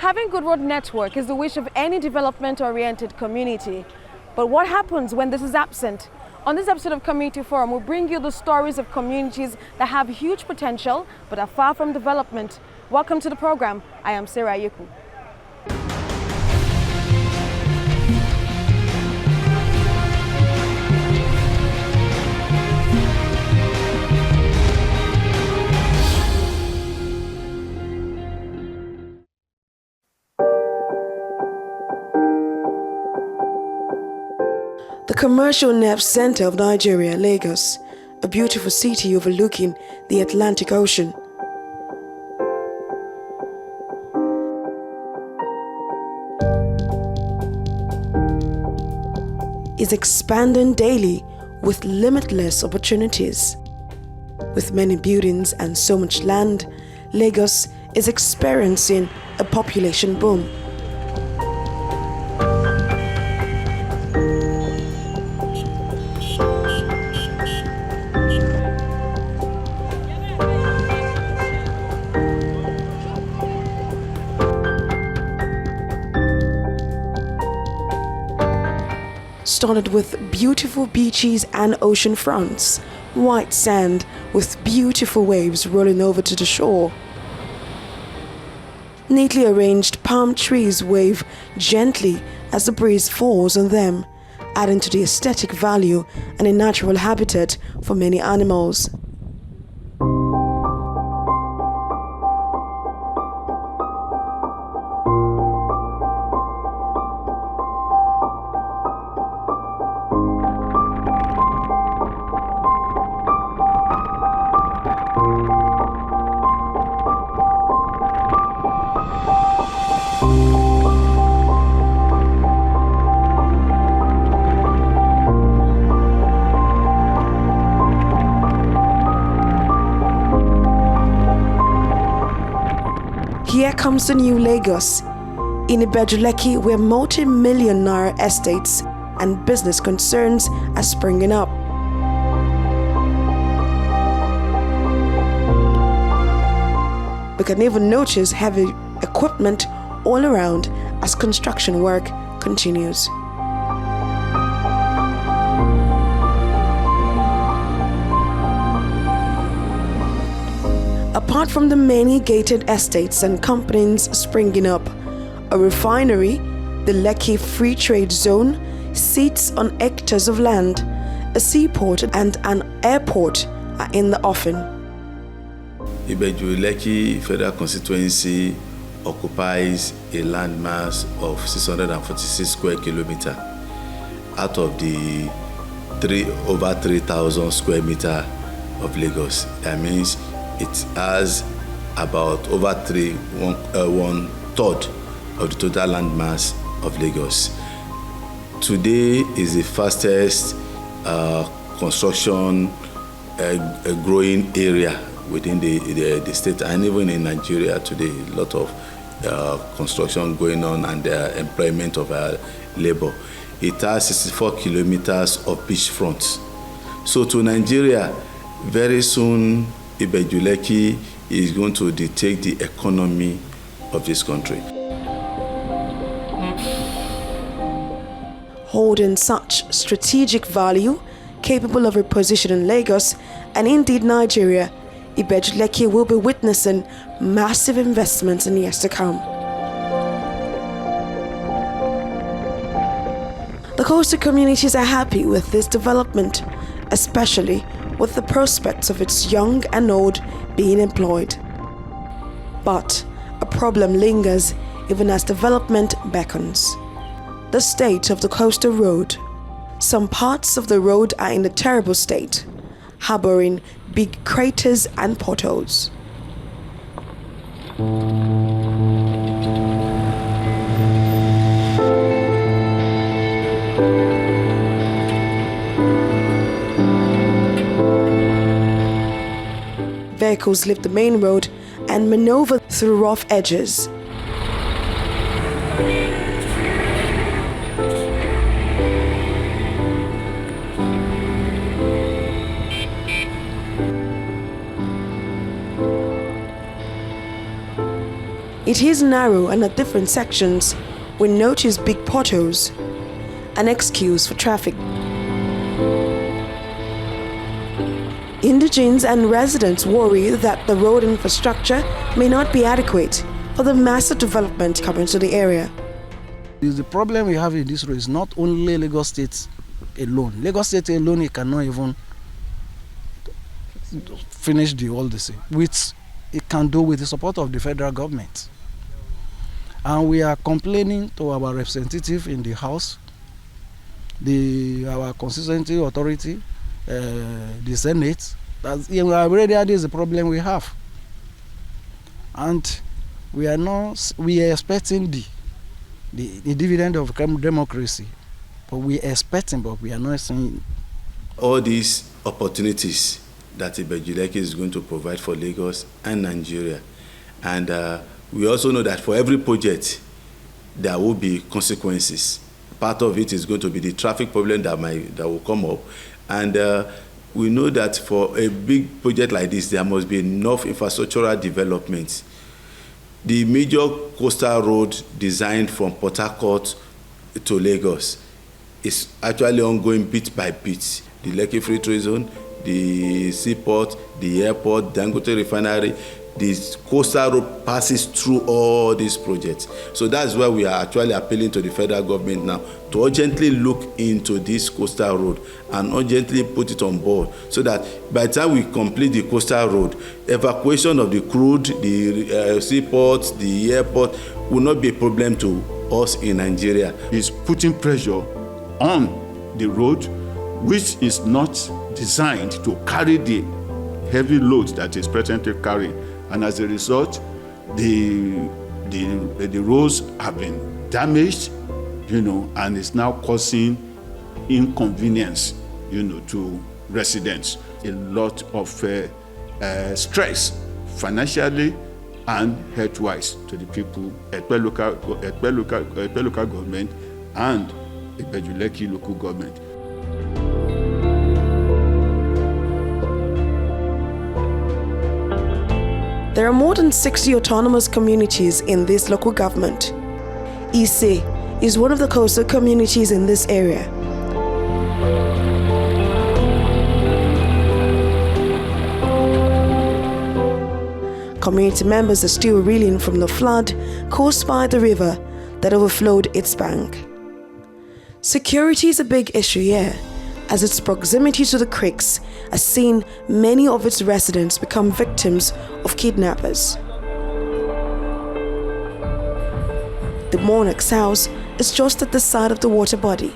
Having good road network is the wish of any development-oriented community. But what happens when this is absent? On this episode of Community Forum, we'll bring you the stories of communities that have huge potential but are far from development. Welcome to the program. I am Sarah Yeku. The commercial nerve center of Nigeria, Lagos, a beautiful city overlooking the Atlantic Ocean. Is expanding daily with limitless opportunities. With many buildings and so much land, Lagos is experiencing a population boom. Started with beautiful beaches and ocean fronts, white sand with beautiful waves rolling over to the shore. Neatly arranged palm trees wave gently as the breeze falls on them, adding to the aesthetic value and a natural habitat for many animals. Here comes the new Lagos. In Ibeju Lekki, where multi-million naira estates and business concerns are springing up. We can even notice heavy equipment all around as construction work continues. Apart from the many gated estates and companies springing up, a refinery, the Lekki Free Trade Zone, sits on hectares of land. A seaport and an airport are in the offing. Ibeju Lekki Federal Constituency occupies a landmass of 646 square kilometers out of the over 3,000 square meters of Lagos. That means it has about over one third of the total landmass of Lagos. Today is the fastest construction growing area within the state, and even in Nigeria today, a lot of construction going on and employment of labor. It has 64 kilometers of beachfront. So to Nigeria, very soon, Ibeju Lekki is going to dictate the economy of this country. Holding such strategic value, capable of repositioning Lagos and indeed Nigeria, Ibeju Lekki will be witnessing massive investments in years to come. The coastal communities are happy with this development, especially with the prospects of its young and old being employed. But a problem lingers even as development beckons. The state of the coastal road. Some parts of the road are in a terrible state, harboring big craters and potholes. Vehicles leave the main road and maneuver through rough edges. It is narrow and at different sections we notice big potholes, an excuse for traffic. Indigents and residents worry that the road infrastructure may not be adequate for the massive development coming to the area. The problem we have in this road is not only Lagos State alone. Lagos State alone, it cannot even finish all this, which it can do with the support of the federal government. And we are complaining to our representative in the House, our constituency authority, the Senate, that already that is the problem we have. And we are expecting the dividend of democracy, but we are expecting, but we are not seeing. All these opportunities that Ibeju Lekki is going to provide for Lagos and Nigeria. And we also know that for every project, there will be consequences. Part of it is going to be the traffic problem that will come up. And we know that for a big project like this, there must be enough infrastructural development. The major coastal road designed from Port Harcourt to Lagos is actually ongoing bit by bit. The Lekki Free Trade Zone, the seaport, the airport, Dangote refinery, this coastal road passes through all these projects. So that's why we are actually appealing to the federal government now to urgently look into this coastal road and urgently put it on board, so that by the time we complete the coastal road, evacuation of the crude, the seaport, the airport will not be a problem to us in Nigeria. It's putting pressure on the road, which is not designed to carry the heavy load that is presently carrying, and as a result, the roads have been damaged, and it's now causing inconvenience, to residents. A lot of stress, financially and health-wise, to the people at Ibeju local government and Ibeju Lekki local government. There are more than 60 autonomous communities in this local government. Ise is one of the coastal communities in this area. Community members are still reeling from the flood caused by the river that overflowed its bank. Security is a big issue here, as its proximity to the creeks has seen many of its residents become victims of kidnappers. The monarch's house is just at the side of the water body.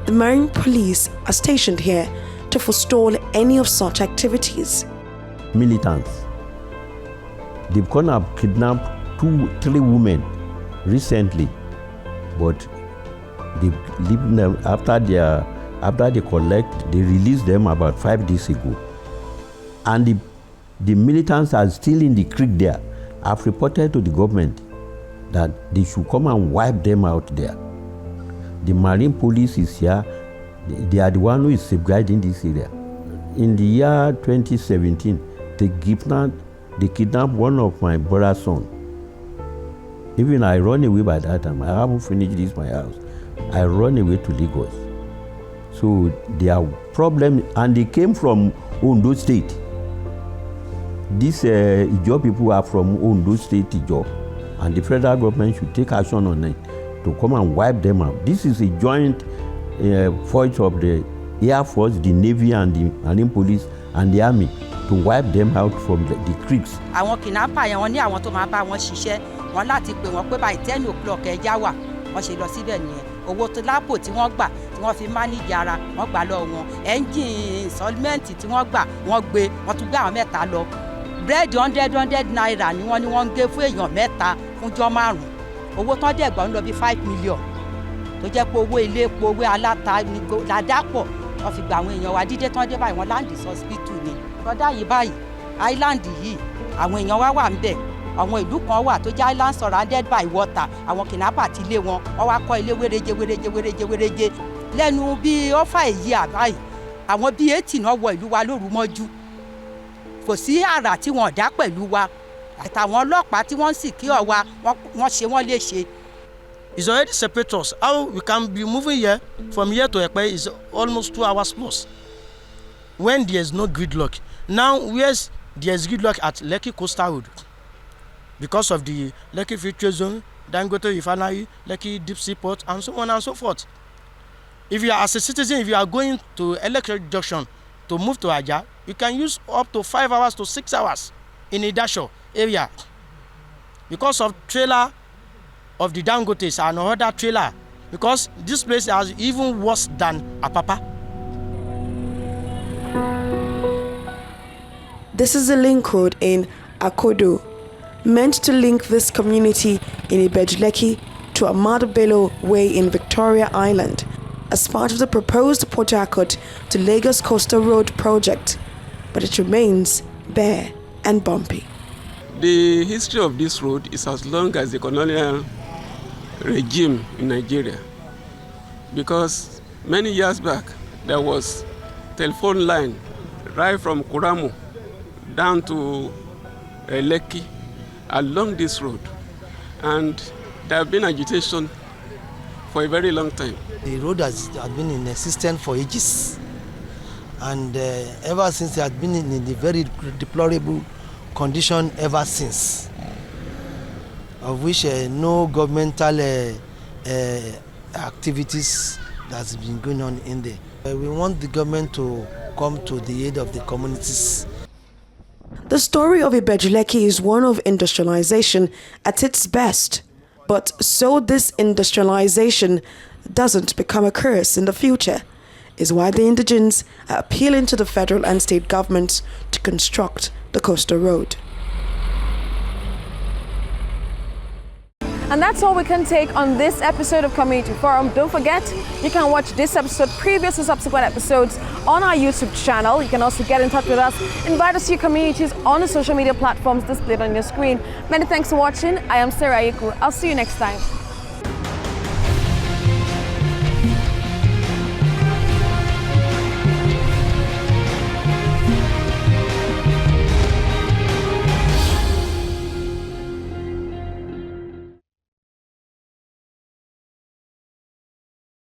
The Marine Police are stationed here to forestall any of such activities. Militants. They've gone up, kidnapped 2-3 women recently, but they leave them after they collect. They released them about 5 days ago, and the militants are still in the creek there. I've reported to the government that they should come and wipe them out there. The Marine Police is here. They are the one who is safeguarding this area. In the year 2017, they kidnapped one of my brother's son. Even I run away by that time. I haven't finished this my house. I run away to Lagos. So there are problems, and they came from Ondo State. These Ijo people are from Ondo State, Ijo, and the federal government should take action on it to come and wipe them out. This is a joint force of the Air Force, the Navy, and the Marine Police and the Army to wipe them out from the creeks. Àwọn kidnapper yẹn wọ́n ní àwọn tó máa bá wọn ṣiṣẹ́ wọn láti pè wọ́n pé by 10 o'clock ẹja wà wọ́n ṣe lọ síbẹ̀ nìyẹn. Owó tó lápò tí wọ́n gbà tí wọ́n fi manage ara wọ́n gbà lọ wọn. Engine installment tí wọ́n gbà wọ́n gbé wọ́n tún gbé àwọn mẹ́ta lọ. Bread 100 naira ni wọ́n ń gé fún èèyàn mẹ́ta fúnjọ́ 5. Owó tán dẹ̀ gbà ń lọ bí 5 million. Tó jẹ́ pé owó ilé epo owó aláta ládàpọ̀ wọ́n fi gba àwọn èèyàn wa dídé tán dé báyìí wọ́n land hospital ni. Bọ́dá yìí báyìí island yìí àwọn èèyàn wa wà ń bẹ̀. Àwọn ìlú kan wà tó jẹ́ island surrounded by water. Àwọn kidnapper ti lé wọn wọ́n wá kọ́ ilé wéréje. lẹ́nu bíi ọ́fà èyí àbáyé àwọn bíi 80 náà wọ ìlú wa lóru mọ́jú kò sí àrà tí wọ́n dá pẹ̀lú wa àtàwọn ọlọ́pàá tí wọ́n sì kí ọ̀wá wọ́n ṣe wọ́n léṣe. It's already separate us. How we can be moving here from here to Epe is almost 2 hours plus when there is no gridlock. Now where's there is gridlock at Lekki Coastal Road because of the Lekki Filtration Zone, Dangote Refinery, Lekki Deep Sea Port, and so on and so forth. If you are as a citizen, if you are going to Electric Junction to move to Aja, you can use up to 5 hours to 6 hours in Idasho area because of trailer of the Dangotes and other trailer, because this place is even worse than Apapa. This is a link road in Akodo, meant to link this community in Ibeju Lekki to Ahmadu Bello Way in Victoria Island as part of the proposed Port Harcourt to Lagos Coastal Road project, but it remains bare and bumpy. The history of this road is as long as the colonial regime in Nigeria, because many years back there was telephone line right from Kuramu down to Lekki along this road, and there have been agitation for a very long time. The road has been in existence for ages, and ever since it has been in a very deplorable condition ever since, of which no governmental activities that's been going on in there. We want the government to come to the aid of the communities. The story of Ibeju Lekki is one of industrialization at its best, but so this industrialization doesn't become a curse in the future is why the indigents are appealing to the federal and state governments to construct the coastal road. And that's all we can take on this episode of Community Forum. Don't forget, you can watch this episode, previous and subsequent episodes on our YouTube channel. You can also get in touch with us, invite us to your communities on the social media platforms displayed on your screen. Many thanks for watching. I am Sarah Iku. I'll see you next time.